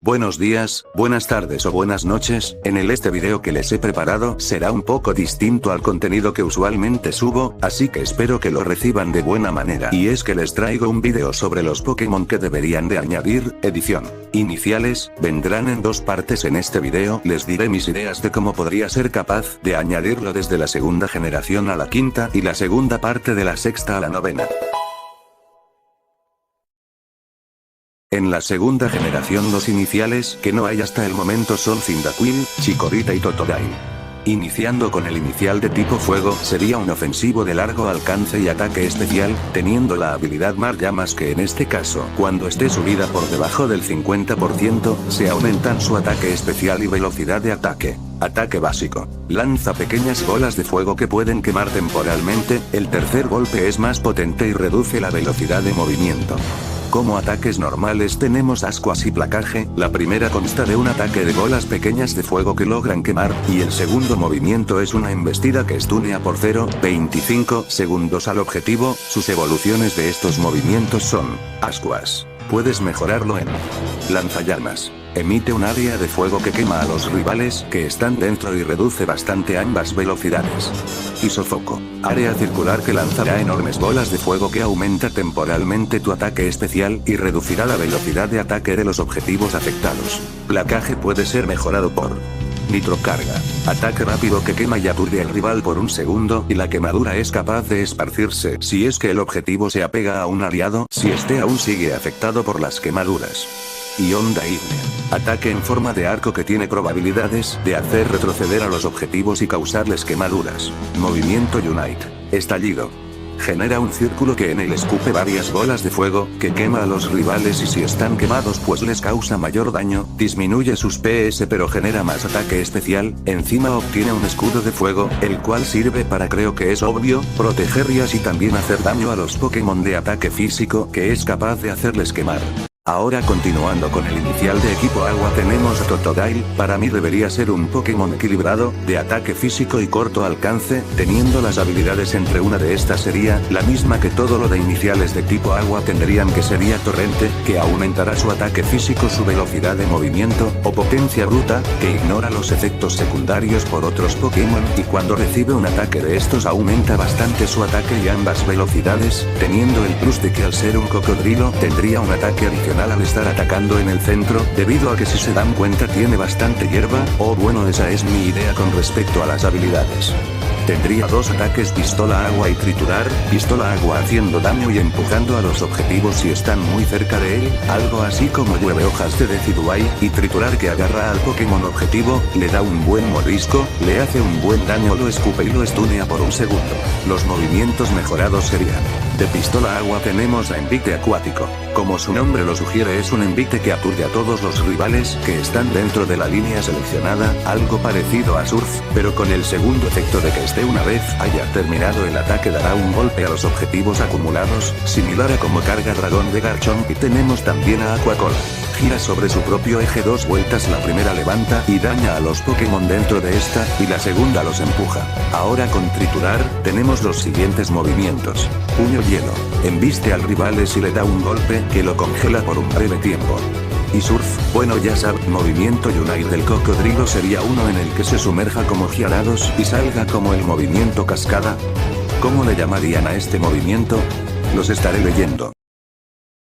Buenos días, buenas tardes o buenas noches. Este video que les he preparado será un poco distinto al contenido que usualmente subo, así que espero que lo reciban de buena manera. Y es que les traigo un video sobre los Pokémon que deberían de añadir, edición iniciales. Vendrán en dos partes. En este video les diré mis ideas de cómo podría ser capaz de añadirlo desde la segunda generación a la quinta y la segunda parte de la sexta a la novena. En la segunda generación los iniciales que no hay hasta el momento son Cyndaquil, Chikorita y Totodile. Iniciando con el inicial de tipo fuego, sería un ofensivo de largo alcance y ataque especial, teniendo la habilidad Mar Llamas que en este caso, cuando esté subida por debajo del 50%, se aumentan su ataque especial y velocidad de ataque. Ataque básico. Lanza pequeñas bolas de fuego que pueden quemar temporalmente. El tercer golpe es más potente y reduce la velocidad de movimiento. Como ataques normales tenemos ascuas y placaje. La primera consta de un ataque de bolas pequeñas de fuego que logran quemar, y el segundo movimiento es una embestida que stunea por 0,25 segundos al objetivo. Sus evoluciones de estos movimientos son: ascuas. Puedes mejorarlo en lanzallamas. Emite un área de fuego que quema a los rivales que están dentro y reduce bastante ambas velocidades. Y sofoco. Área circular que lanzará enormes bolas de fuego que aumenta temporalmente tu ataque especial y reducirá la velocidad de ataque de los objetivos afectados. Placaje puede ser mejorado por nitrocarga. Ataque rápido que quema y aturde al rival por un segundo, y la quemadura es capaz de esparcirse si es que el objetivo se apega a un aliado, si este aún sigue afectado por las quemaduras. Y onda ígnea. Ataque en forma de arco que tiene probabilidades de hacer retroceder a los objetivos y causarles quemaduras. Movimiento Unite. Estallido. Genera un círculo que en él escupe varias bolas de fuego, que quema a los rivales y si están quemados pues les causa mayor daño, disminuye sus PS pero genera más ataque especial. Encima obtiene un escudo de fuego, el cual sirve para, creo que es obvio, proteger y así también hacer daño a los Pokémon de ataque físico que es capaz de hacerles quemar. Ahora continuando con el inicial de equipo agua tenemos a Totodile. Para mí debería ser un Pokémon equilibrado, de ataque físico y corto alcance, teniendo las habilidades entre una de estas sería la misma que todo lo de iniciales de tipo agua tendrían, que sería Torrente, que aumentará su ataque físico, su velocidad de movimiento, o Potencia Bruta, que ignora los efectos secundarios por otros Pokémon, y cuando recibe un ataque de estos aumenta bastante su ataque y ambas velocidades, teniendo el plus de que al ser un cocodrilo tendría un ataque adicional al estar atacando en el centro, debido a que si se dan cuenta tiene bastante hierba, o bueno, esa es mi idea con respecto a las habilidades. Tendría dos ataques: pistola agua y triturar. Pistola agua haciendo daño y empujando a los objetivos si están muy cerca de él, algo así como llueve hojas de Decidueye, y triturar que agarra al Pokémon objetivo, le da un buen mordisco, le hace un buen daño, lo escupe y lo stunea por un segundo. Los movimientos mejorados serían: de pistola agua tenemos a Envite acuático. Como su nombre lo sugiere, es un envite que aturde a todos los rivales que están dentro de la línea seleccionada, algo parecido a Surf, pero con el segundo efecto de que una vez haya terminado el ataque dará un golpe a los objetivos acumulados, similar a como carga dragón de Garchomp. Y tenemos también a Aquacola. Gira sobre su propio eje 2 vueltas, la primera levanta y daña a los Pokémon dentro de esta, y la segunda los empuja. Ahora con triturar, tenemos los siguientes movimientos. Puño hielo. Embiste al rival y le da un golpe que lo congela por un breve tiempo. Y Surf, bueno ya saben, movimiento Unite del cocodrilo sería uno en el que se sumerja como Gyarados y salga como el movimiento cascada. ¿Cómo le llamarían a este movimiento? Los estaré leyendo.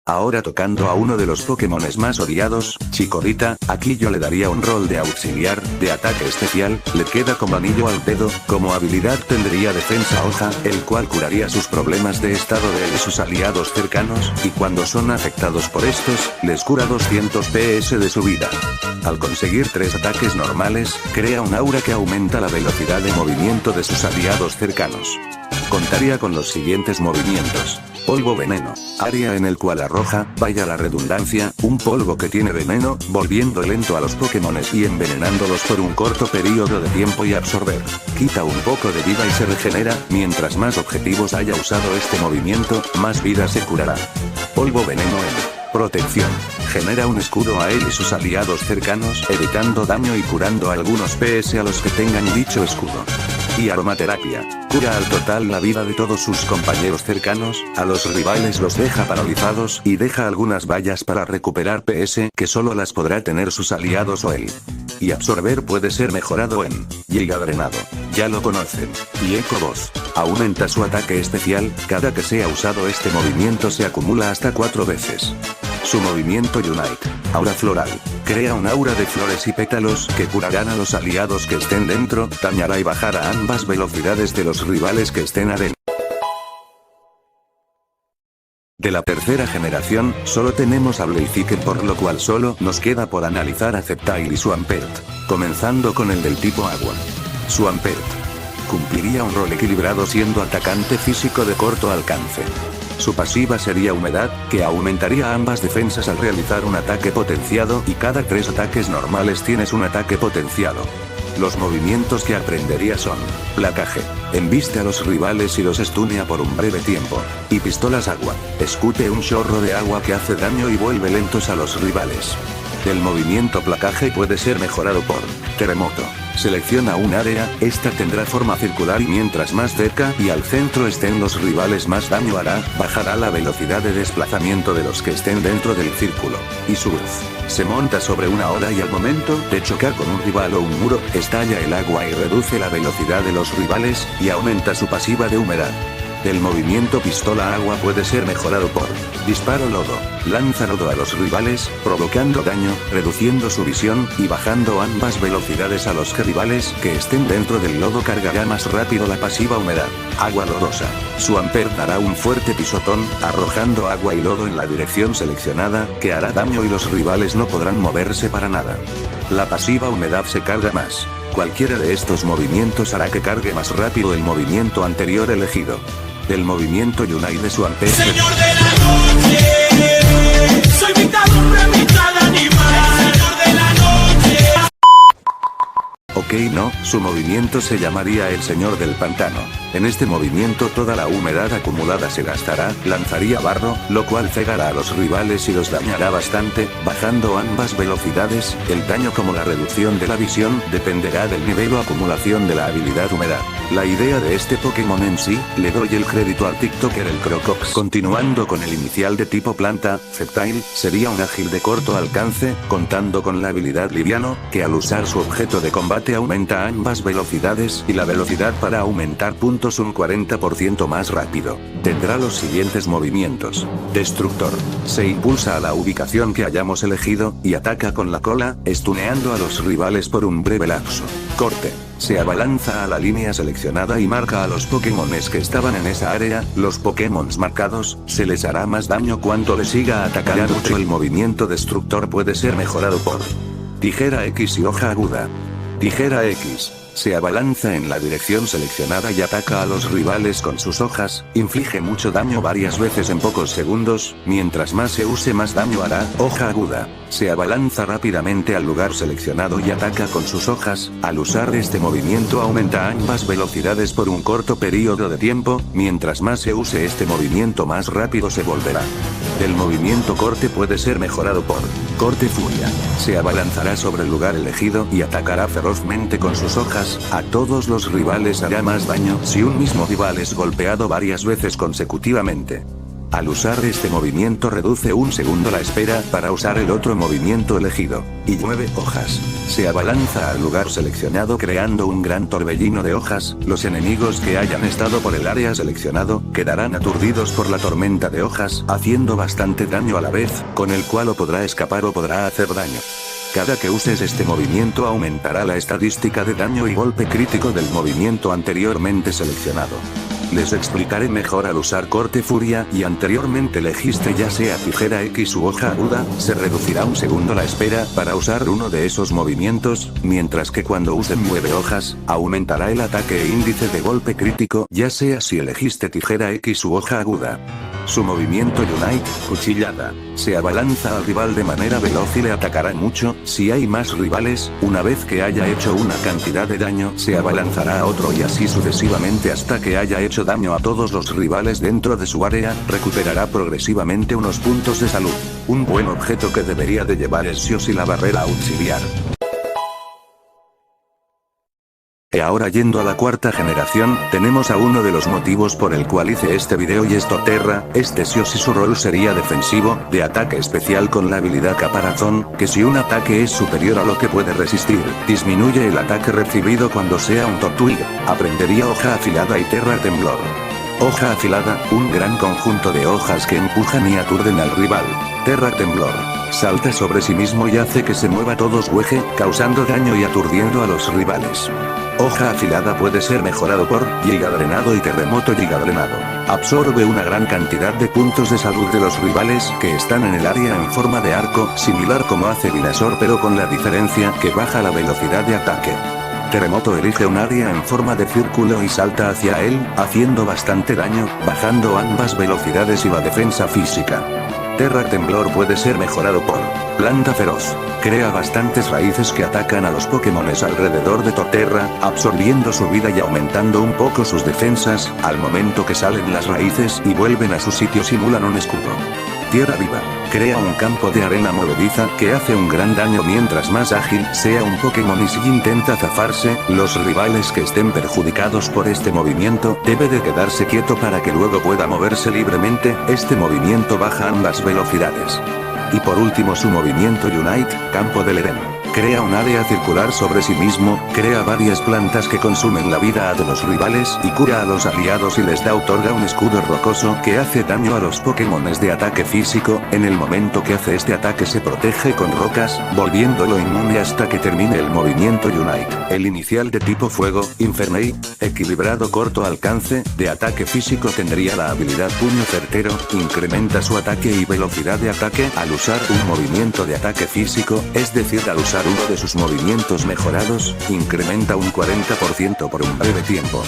Ahora tocando a uno de los Pokémones más odiados, Chikorita, aquí yo le daría un rol de auxiliar, de ataque especial, le queda como anillo al dedo. Como habilidad tendría defensa hoja, el cual curaría sus problemas de estado de él y sus aliados cercanos, y cuando son afectados por estos, les cura 200 PS de su vida. Al conseguir 3 ataques normales, crea un aura que aumenta la velocidad de movimiento de sus aliados cercanos. Contaría con los siguientes movimientos: polvo veneno, área en el cual arroja, vaya la redundancia, un polvo que tiene veneno, volviendo lento a los Pokémones y envenenándolos por un corto periodo de tiempo y absorber. Quita un poco de vida y se regenera. Mientras más objetivos haya usado este movimiento, más vida se curará. Polvo veneno en protección. Genera un escudo a él y sus aliados cercanos, evitando daño y curando algunos PS a los que tengan dicho escudo. Y aromaterapia. Cura al total la vida de todos sus compañeros cercanos, a los rivales los deja paralizados y deja algunas vallas para recuperar PS que solo las podrá tener sus aliados o él. Y absorber puede ser mejorado en Giga Drenado. Ya lo conocen. Y Eco Voz. Aumenta su ataque especial, cada que sea usado este movimiento se acumula hasta 4 veces. Su movimiento Unite. Aura Floral. Crea un aura de flores y pétalos que curarán a los aliados que estén dentro, dañará y bajará ambas velocidades de los rivales que estén adentro. De la tercera generación, solo tenemos a Blaziken, por lo cual solo nos queda por analizar a Sceptile y Swampert. Comenzando con el del tipo agua. Swampert. Cumpliría un rol equilibrado siendo atacante físico de corto alcance. Su pasiva sería humedad, que aumentaría ambas defensas al realizar un ataque potenciado y cada 3 ataques normales tienes un ataque potenciado. Los movimientos que aprendería son placaje, embiste a los rivales y los stunea por un breve tiempo, y pistolas agua, escupe un chorro de agua que hace daño y vuelve lentos a los rivales. El movimiento placaje puede ser mejorado por terremoto. Selecciona un área, esta tendrá forma circular y mientras más cerca y al centro estén los rivales más daño hará, bajará la velocidad de desplazamiento de los que estén dentro del círculo. Y Surf. Se monta sobre una ola y al momento de chocar con un rival o un muro, estalla el agua y reduce la velocidad de los rivales, y aumenta su pasiva de humedad. El movimiento pistola agua puede ser mejorado por disparo lodo. Lanza lodo a los rivales, provocando daño, reduciendo su visión, y bajando ambas velocidades a los rivales que estén dentro del lodo. Cargará más rápido la pasiva humedad. Agua lodosa. Swampert dará un fuerte pisotón, arrojando agua y lodo en la dirección seleccionada, que hará daño y los rivales no podrán moverse para nada. La pasiva humedad se carga más. Cualquiera de estos movimientos hará que cargue más rápido el movimiento anterior elegido. El movimiento Unite de Swampert. Señor de la noche, soy mitad hombre, mitad animal. Señor de la noche. Ok, no, su movimiento se llamaría el Señor del Pantano. En este movimiento toda la humedad acumulada se gastará, lanzaría barro, lo cual cegará a los rivales y los dañará bastante, bajando ambas velocidades. El daño como la reducción de la visión dependerá del nivel o acumulación de la habilidad humedad. La idea de este Pokémon en sí, le doy el crédito al TikToker el Crocox. Continuando con el inicial de tipo planta, Sceptile, sería un ágil de corto alcance, contando con la habilidad liviano, que al usar su objeto de combate aumenta ambas velocidades y la velocidad para aumentar puntos un 40% más rápido. Tendrá los siguientes movimientos. Destructor. Se impulsa a la ubicación que hayamos elegido, y ataca con la cola, stuneando a los rivales por un breve lapso. Corte. Se abalanza a la línea seleccionada y marca a los Pokémones que estaban en esa área. Los Pokémons marcados, se les hará más daño cuanto le siga atacando mucho. El movimiento destructor puede ser mejorado por Tijera X y Hoja Aguda. Tijera X. Se abalanza en la dirección seleccionada y ataca a los rivales con sus hojas, inflige mucho daño varias veces en pocos segundos, mientras más se use más daño hará. Hoja aguda. Se abalanza rápidamente al lugar seleccionado y ataca con sus hojas. Al usar este movimiento aumenta ambas velocidades por un corto periodo de tiempo, mientras más se use este movimiento más rápido se volverá. El movimiento corte puede ser mejorado por Corte Furia. Se abalanzará sobre el lugar elegido y atacará ferozmente con sus hojas. A todos los rivales hará más daño si un mismo rival es golpeado varias veces consecutivamente. Al usar este movimiento reduce un segundo la espera para usar el otro movimiento elegido. Y llueve hojas. Se abalanza al lugar seleccionado creando un gran torbellino de hojas. Los enemigos que hayan estado por el área seleccionado quedarán aturdidos por la tormenta de hojas, haciendo bastante daño a la vez, con el cual o podrá escapar o podrá hacer daño. Cada que uses este movimiento aumentará la estadística de daño y golpe crítico del movimiento anteriormente seleccionado. Les explicaré mejor al usar Corte Furia y anteriormente elegiste ya sea Tijera X u Hoja Aguda, se reducirá un segundo la espera para usar uno de esos movimientos, mientras que cuando usen 9 hojas, aumentará el ataque e índice de golpe crítico ya sea si elegiste Tijera X u Hoja Aguda. Su movimiento Unite, Cuchillada. Se abalanza al rival de manera veloz y le atacará mucho. Si hay más rivales, una vez que haya hecho una cantidad de daño, se abalanzará a otro y así sucesivamente hasta que haya hecho daño a todos los rivales dentro de su área. Recuperará progresivamente unos puntos de salud. Un buen objeto que debería de llevar es Sios y la barrera auxiliar. ahora yendo a la cuarta generación, tenemos a uno de los motivos por el cual hice este video y es Torterra. Este sí o sí su rol sería defensivo, de ataque especial con la habilidad Caparazón, que si un ataque es superior a lo que puede resistir, disminuye el ataque recibido cuando sea un Tortwig. Aprendería Hoja Afilada y Terra Temblor. Hoja Afilada, un gran conjunto de hojas que empujan y aturden al rival. Terra Temblor. Salta sobre sí mismo y hace que se mueva todo su eje, causando daño y aturdiendo a los rivales. Hoja Afilada puede ser mejorado por Giga Drenado y Terremoto Giga Drenado. Absorbe una gran cantidad de puntos de salud de los rivales que están en el área en forma de arco, similar como hace Venusaur pero con la diferencia que baja la velocidad de ataque. Terremoto elige un área en forma de círculo y salta hacia él, haciendo bastante daño, bajando ambas velocidades y la defensa física. Terra Temblor puede ser mejorado por Planta Feroz. Crea bastantes raíces que atacan a los Pokémones alrededor de Torterra, absorbiendo su vida y aumentando un poco sus defensas. Al momento que salen las raíces y vuelven a su sitio simulan un escudo. Tierra Viva. Crea un campo de arena movediza que hace un gran daño mientras más ágil sea un Pokémon y si intenta zafarse, los rivales que estén perjudicados por este movimiento debe de quedarse quieto para que luego pueda moverse libremente. Este movimiento baja ambas velocidades. Y por último su movimiento Unite, Campo del Edén. Crea un área circular sobre sí mismo, crea varias plantas que consumen la vida de los rivales y cura a los aliados y les otorga un escudo rocoso que hace daño a los Pokémones de ataque físico. En el momento que hace este ataque se protege con rocas, volviéndolo inmune hasta que termine el movimiento Unite. El inicial de tipo fuego, Infernape, equilibrado corto alcance, de ataque físico tendría la habilidad Puño Certero, incrementa su ataque y velocidad de ataque al usar un movimiento de ataque físico, es decir al usar uno de sus movimientos mejorados, incrementa un 40% por un breve tiempo.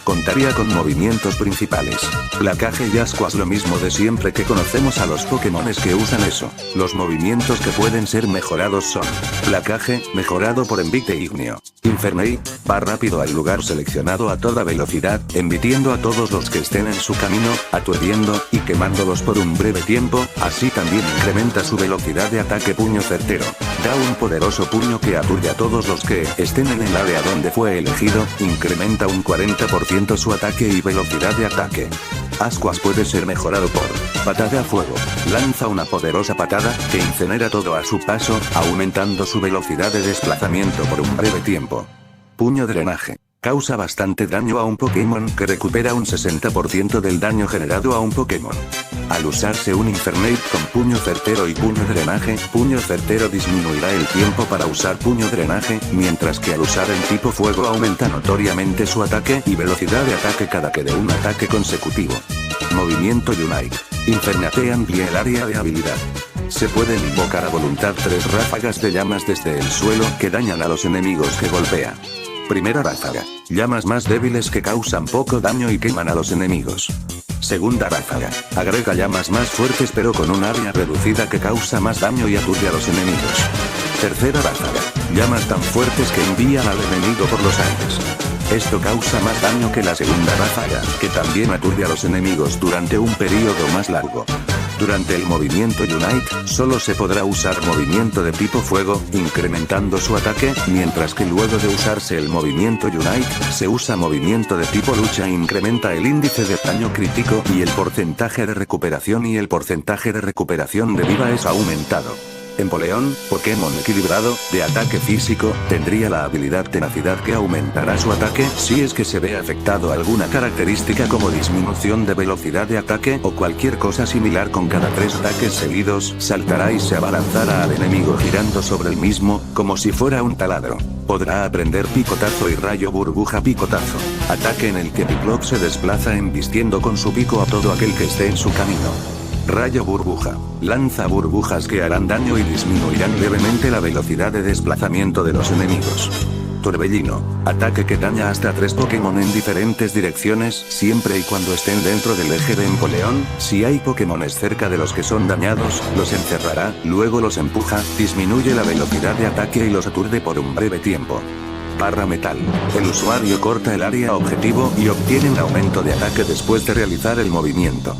Contaría con movimientos principales. Placaje y Ascuas, lo mismo de siempre que conocemos a los Pokémones que usan eso. Los movimientos que pueden ser mejorados son Placaje, mejorado por Envite Ignio. Infernape, va rápido al lugar seleccionado a toda velocidad, embitiendo a todos los que estén en su camino, aturdiendo y quemándolos por un breve tiempo. Así también incrementa su velocidad de ataque Puño Certero. Da un poderoso puño que aturde a todos los que estén en el área donde fue elegido, incrementa un 40% su ataque y velocidad de ataque. Ascuas puede ser mejorado por Patada a Fuego. Lanza una poderosa patada que incinera todo a su paso, aumentando su velocidad de desplazamiento por un breve tiempo. Puño Drenaje. Causa bastante daño a un Pokémon que recupera un 60% del daño generado a un Pokémon. Al usarse un Infernape con Puño Certero y Puño Puño Certero disminuirá el tiempo para usar Puño Drenaje, mientras que al usar el tipo Fuego aumenta notoriamente su ataque y velocidad de ataque cada que de un ataque consecutivo. Movimiento Unite. Infernape amplía el área de habilidad. Se pueden invocar a voluntad 3 ráfagas de llamas desde el suelo que dañan a los enemigos que golpea. Primera ráfaga. Llamas más débiles que causan poco daño y queman a los enemigos. Segunda ráfaga. Agrega llamas más fuertes pero con un área reducida que causa más daño y aturde a los enemigos. Tercera ráfaga. Llamas tan fuertes que envían al enemigo por los aires. Esto causa más daño que la segunda ráfaga, que también aturde a los enemigos durante un periodo más largo. Durante el movimiento Unite, solo se podrá usar movimiento de tipo fuego, incrementando su ataque, mientras que luego de usarse el movimiento Unite, se usa movimiento de tipo lucha e incrementa el índice de daño crítico y el porcentaje de recuperación y el porcentaje de recuperación de vida es aumentado. Empoleón, Pokémon equilibrado, de ataque físico, tendría la habilidad Tenacidad que aumentará su ataque si es que se ve afectado alguna característica como disminución de velocidad de ataque o cualquier cosa similar. Con cada 3 ataques seguidos, saltará y se abalanzará al enemigo girando sobre el mismo, como si fuera un taladro. Podrá aprender Picotazo y Rayo Burbuja Picotazo. Ataque en el que Piplup se desplaza embistiendo con su pico a todo aquel que esté en su camino. Rayo Burbuja. Lanza burbujas que harán daño y disminuirán levemente la velocidad de desplazamiento de los enemigos. Torbellino. Ataque que daña hasta 3 Pokémon en diferentes direcciones, siempre y cuando estén dentro del eje de Empoleón. Si hay Pokémones cerca de los que son dañados, los encerrará, luego los empuja, disminuye la velocidad de ataque y los aturde por un breve tiempo. Barra Metal. El usuario corta el área objetivo y obtiene un aumento de ataque después de realizar el movimiento.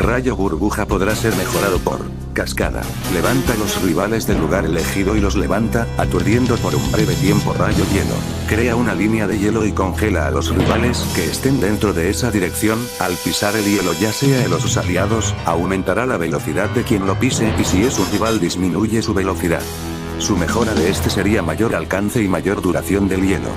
Rayo burbuja podrá ser mejorado por cascada. Levanta a los rivales del lugar elegido y los levanta, aturdiendo por un breve tiempo. Rayo hielo. Crea una línea de hielo y congela a los rivales que estén dentro de esa dirección. Al pisar el hielo, ya sea él o sus aliados, aumentará la velocidad de quien lo pise, y si es un rival disminuye su velocidad. Su mejora de este sería mayor alcance y mayor duración del hielo.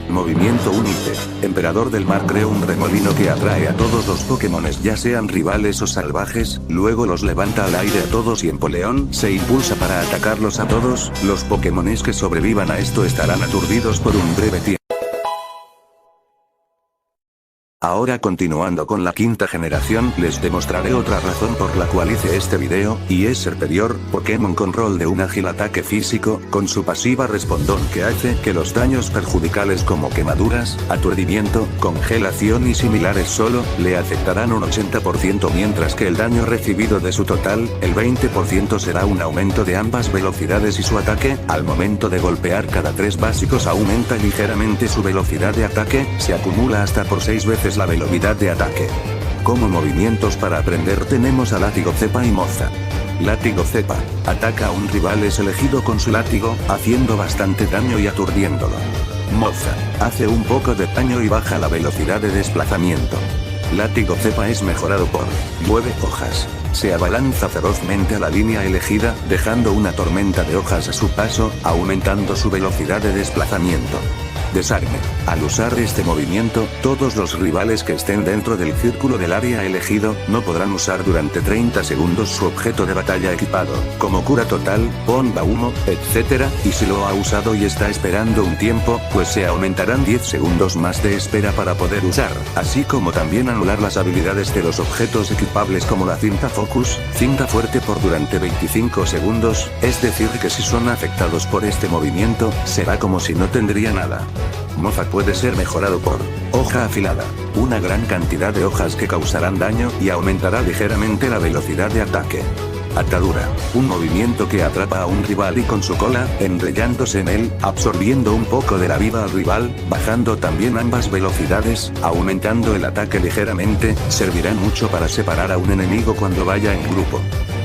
Movimiento único. Emperador del mar crea un remolino que atrae a todos los Pokémones, ya sean rivales o salvajes, luego los levanta al aire a todos y Empoleón se impulsa para atacarlos a todos. Los Pokémones que sobrevivan a esto estarán aturdidos por un breve tiempo. Ahora, continuando con la quinta generación, les demostraré otra razón por la cual hice este video, y es superior, Pokémon con rol de un ágil ataque físico, con su pasiva Respondón que hace que los daños perjudiciales como quemaduras, aturdimiento, congelación y similares solo le afectarán un 80%, mientras que el daño recibido de su total, el 20% será un aumento de ambas velocidades, y su ataque, al momento de golpear cada 3 básicos aumenta ligeramente su velocidad de ataque, se acumula hasta por 6 veces la velocidad de ataque. Como movimientos para aprender tenemos a Látigo Cepa y Moza. Látigo Cepa. Ataca a un rival es elegido con su látigo, haciendo bastante daño y aturdiéndolo. Moza. Hace un poco de daño y baja la velocidad de desplazamiento. Látigo Cepa es mejorado por Llueve hojas. Se abalanza ferozmente a la línea elegida, dejando una tormenta de hojas a su paso, aumentando su velocidad de desplazamiento. Desarme. Al usar este movimiento, todos los rivales que estén dentro del círculo del área elegido, no podrán usar durante 30 segundos su objeto de batalla equipado, como cura total, bomba humo, etc., y si lo ha usado y está esperando un tiempo, pues se aumentarán 10 segundos más de espera para poder usar, así como también anular las habilidades de los objetos equipables como la cinta Focus, cinta fuerte por durante 25 segundos, es decir que si son afectados por este movimiento, será como si no tendría nada. Mofa puede ser mejorado por Hoja afilada. Una gran cantidad de hojas que causarán daño y aumentará ligeramente la velocidad de ataque. Atadura. Un movimiento que atrapa a un rival y con su cola, enrollándose en él, absorbiendo un poco de la vida al rival, bajando también ambas velocidades, aumentando el ataque ligeramente, servirá mucho para separar a un enemigo cuando vaya en grupo.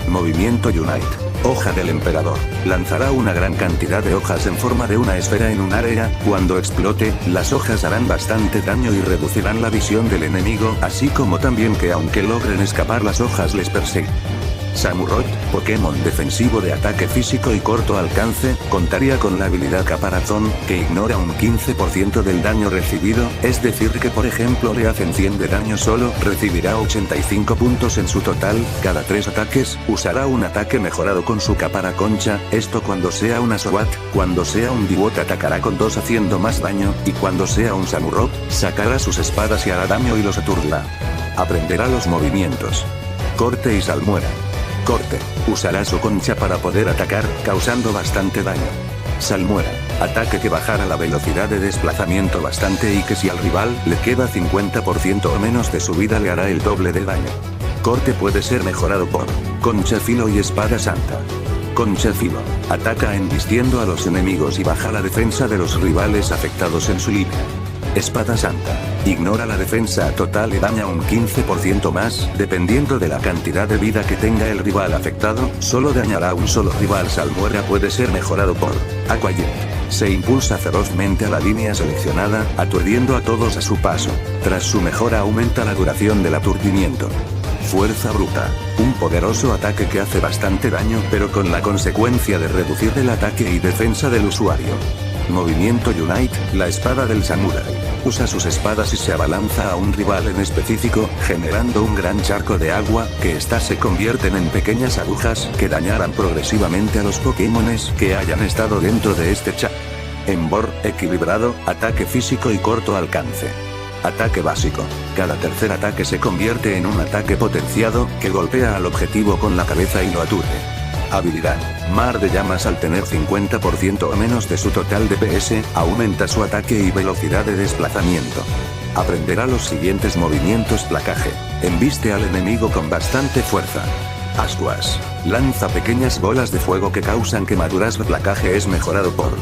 Movimiento Unite. Hoja del Emperador. Lanzará una gran cantidad de hojas en forma de una esfera en un área. Cuando explote, las hojas harán bastante daño y reducirán la visión del enemigo, así como también que aunque logren escapar las hojas les persiguen. Samurott, Pokémon defensivo de ataque físico y corto alcance, contaría con la habilidad Caparazón, que ignora un 15% del daño recibido, es decir que por ejemplo le hacen 100 de daño solo, recibirá 85 puntos en su total. Cada 3 ataques, usará un ataque mejorado con su Caparaconcha, esto cuando sea una SWAT, cuando sea un Dewott atacará con 2 haciendo más daño, y cuando sea un Samurott, sacará sus espadas y hará daño y los aturdirá. Aprenderá los movimientos Corte y Salmuera. Corte. Usará su concha para poder atacar, causando bastante daño. Salmuera. Ataque que bajará la velocidad de desplazamiento bastante y que si al rival le queda 50% o menos de su vida le hará el doble de daño. Corte puede ser mejorado por Concha Filo y Espada Santa. Concha Filo. Ataca embistiendo a los enemigos y baja la defensa de los rivales afectados en su línea. Espada Santa. Ignora la defensa total y daña un 15% más, dependiendo de la cantidad de vida que tenga el rival afectado, solo dañará a un solo rival. Salmuera puede ser mejorado por Aqua Jet. Se impulsa ferozmente a la línea seleccionada, aturdiendo a todos a su paso. Tras su mejora aumenta la duración del aturdimiento. Fuerza bruta. Un poderoso ataque que hace bastante daño pero con la consecuencia de reducir el ataque y defensa del usuario. Movimiento Unite, la espada del samurái. Usa sus espadas y se abalanza a un rival en específico, generando un gran charco de agua, que estas se convierten en pequeñas agujas que dañarán progresivamente a los Pokémones que hayan estado dentro de este charco. Embor, equilibrado, ataque físico y corto alcance. Ataque básico. Cada tercer ataque se convierte en un ataque potenciado, que golpea al objetivo con la cabeza y lo aturde. Habilidad. Mar de llamas. Al tener 50% o menos de su total DPS, aumenta su ataque y velocidad de desplazamiento. Aprenderá los siguientes movimientos. Placaje. Embiste al enemigo con bastante fuerza. Ascuas. Lanza pequeñas bolas de fuego que causan quemaduras. Placaje es mejorado por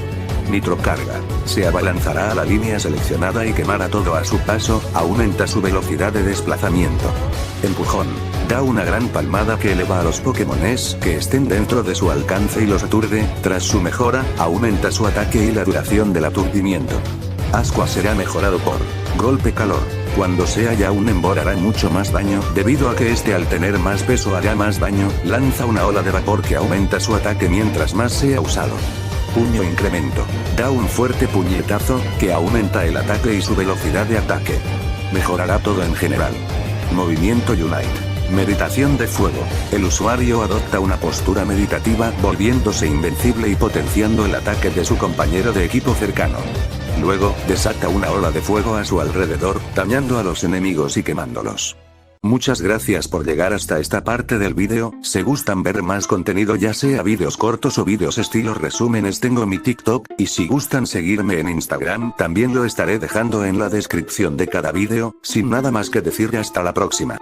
Nitrocarga. Se abalanzará a la línea seleccionada y quemará todo a su paso, aumenta su velocidad de desplazamiento. Empujón. Da una gran palmada que eleva a los Pokémones que estén dentro de su alcance y los aturde. Tras su mejora, aumenta su ataque y la duración del aturdimiento. Ascua será mejorado por golpe calor. Cuando sea ya un Emboar hará mucho más daño, debido a que este al tener más peso hará más daño. Lanza una ola de vapor que aumenta su ataque mientras más sea usado. Puño incremento. Da un fuerte puñetazo, que aumenta el ataque y su velocidad de ataque. Mejorará todo en general. Movimiento Unite. Meditación de fuego. El usuario adopta una postura meditativa, volviéndose invencible y potenciando el ataque de su compañero de equipo cercano. Luego, desata una ola de fuego a su alrededor, dañando a los enemigos y quemándolos. Muchas gracias por llegar hasta esta parte del vídeo. Si gustan ver más contenido, ya sea vídeos cortos o vídeos estilo resúmenes, tengo mi TikTok, y si gustan seguirme en Instagram, también lo estaré dejando en la descripción de cada vídeo. Sin nada más que decir, hasta la próxima.